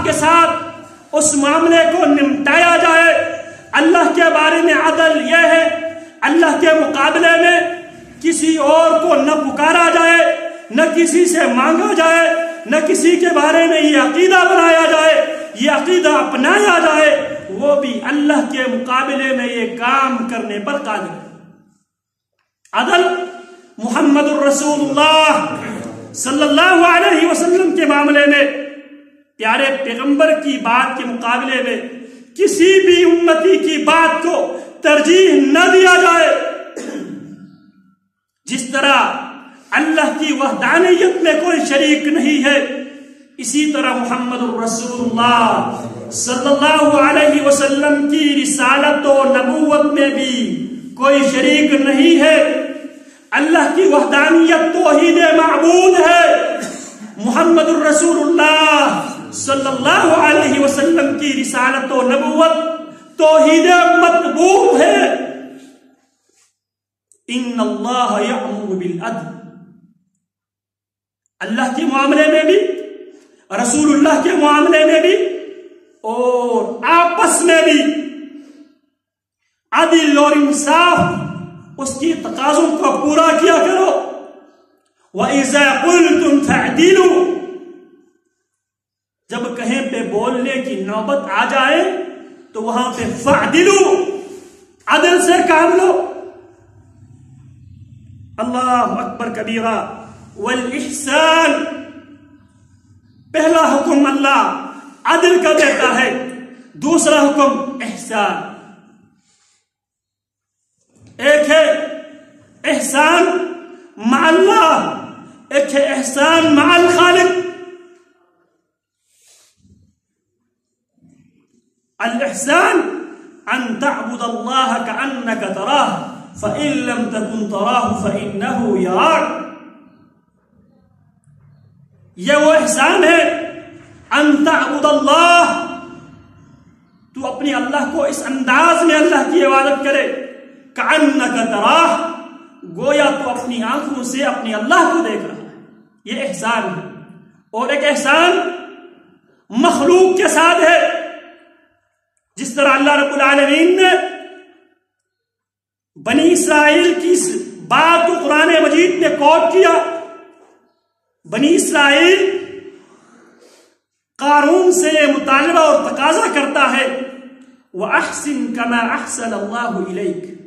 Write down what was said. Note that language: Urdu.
انصاف کے ساتھ اس معاملے کو نمٹایا جائے۔ اللہ کے بارے میں عدل یہ ہے اللہ کے مقابلے میں کسی اور کو نہ پکارا جائے، نہ کسی سے مانگا جائے، نہ کسی کے بارے میں یہ عقیدہ بنایا جائے، یہ عقیدہ اپنایا جائے، وہ بھی اللہ کے مقابلے میں یہ کام کرنے پر قادر ہے۔ عدل محمد الرسول اللہ صلی اللہ علیہ وسلم کے معاملے میں پیارے پیغمبر کی بات کے مقابلے میں کسی بھی امتی کی بات کو ترجیح نہ دیا جائے۔ جس طرح اللہ کی وحدانیت میں کوئی شریک نہیں ہے، اسی طرح محمد الرسول اللہ صلی اللہ علیہ وسلم کی رسالت و نبوت میں بھی کوئی شریک نہیں ہے۔ اللہ کی وحدانیت توحید معبود ہے، محمد الرسول اللہ صلی اللہ علیہ وسلم کی رسالت و نبوت توحید مطبوع ہے۔ ان اللہ یأمر بالعدل، اللہ کے معاملے میں بھی، رسول اللہ کے معاملے میں بھی، اور آپس میں بھی عدل اور انصاف اس کی تقاضوں کو پورا کیا کرو۔ وَإِذَا قُلْتُمْ فَاعْدِلُوا، جب کہیں پہ بولنے کی نوبت آ جائے تو وہاں پہ فَاعْدِلُوا، عدل سے کام لو۔ اللہ اکبر کبیرہ۔ والإحسان، پہلا حکم اللہ عدل کا دیتا ہے، دوسرا حکم احسان۔ ایک ہے احسان مع اللہ، ایک ہے احسان مع الخالق۔ الاحسان ان تعبد اللہ کأنک تراہ فإن لم تکن تراہ فإنہ یراک۔ یہ وہ احسان ہے ان تعبد اللہ، تو اپنی اللہ کو اس انداز میں اللہ کی عبادت کرے، کأنک تراہ، گویا تو اپنی آنکھوں سے اپنی اللہ کو دیکھ رہا ہے، یہ احسان ہے۔ اور ایک احسان مخلوق کے ساتھ ہے، جس طرح اللہ رب العالمین نے بنی اسرائیل کی اس بات کو قرآن مجید میں کوٹ کیا۔ بنی اسرائیل قارون سے یہ مطالبہ اور تقاضا کرتا ہے، وَأَحْسِن كَمَا أَحْسَنَ اللَّهُ إِلَيْكَ،